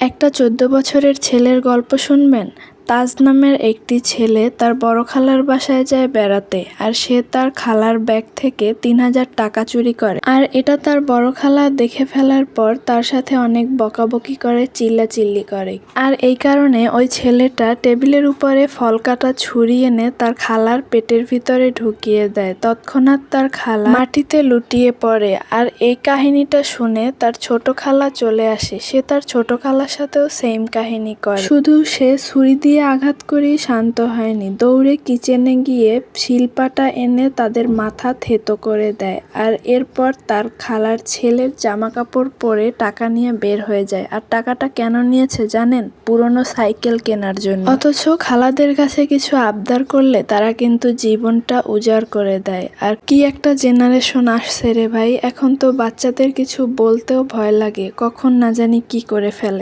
একটা ১৪ বছরের ছেলের গল্প শুনবেন। তাজ নামের একটি ছেলে তার বড় খালার বাসায় যায় বেড়াতে, আর সে তার খালার ব্যাগ থেকে ৩,০০০ টাকা চুরি করে। আর এটা তার বড় খালা দেখে ফেলার পর তার সাথে অনেক বকাবকি করে, চিল্লাচিল্লি করে। আর এই কারণে ওই ছেলেটা টেবিলের উপরে ফল কাটা ছুরি এনে তার খালার পেটের ভিতরে ঢুকিয়ে দেয়। তৎক্ষণাৎ তার খালা মাটিতে লুটিয়ে পড়ে। আর এই কাহিনীটা শুনে তার ছোট খালা চলে আসে। সে তার ছোট খালার সাথেও সেম কাহিনী করে, শুধু সে ছুরি দিয়ে আঘাত করেই শান্ত হয়নি, দৌড়ে কিচেনে গিয়ে শিলপাটা এনে তাদের মাথা থেঁতো করে দেয়। আর এরপর তার খালার ছেলের জামা কাপড় পরে টাকা নিয়ে বের হয়ে যায়। আর টাকাটা কেন নিয়েছে জানেন? পুরনো সাইকেল কেনার জন্য। অথচ খালাদের কাছে কিছু আবদার করলে তারা কিন্তু জীবনটা উজাড় করে দেয়। আর কি একটা জেনারেশন আসছে রে ভাই, এখন তো বাচ্চাদের কিছু বলতেও ভয় লাগে, কখন না জানি কি করে ফেলে।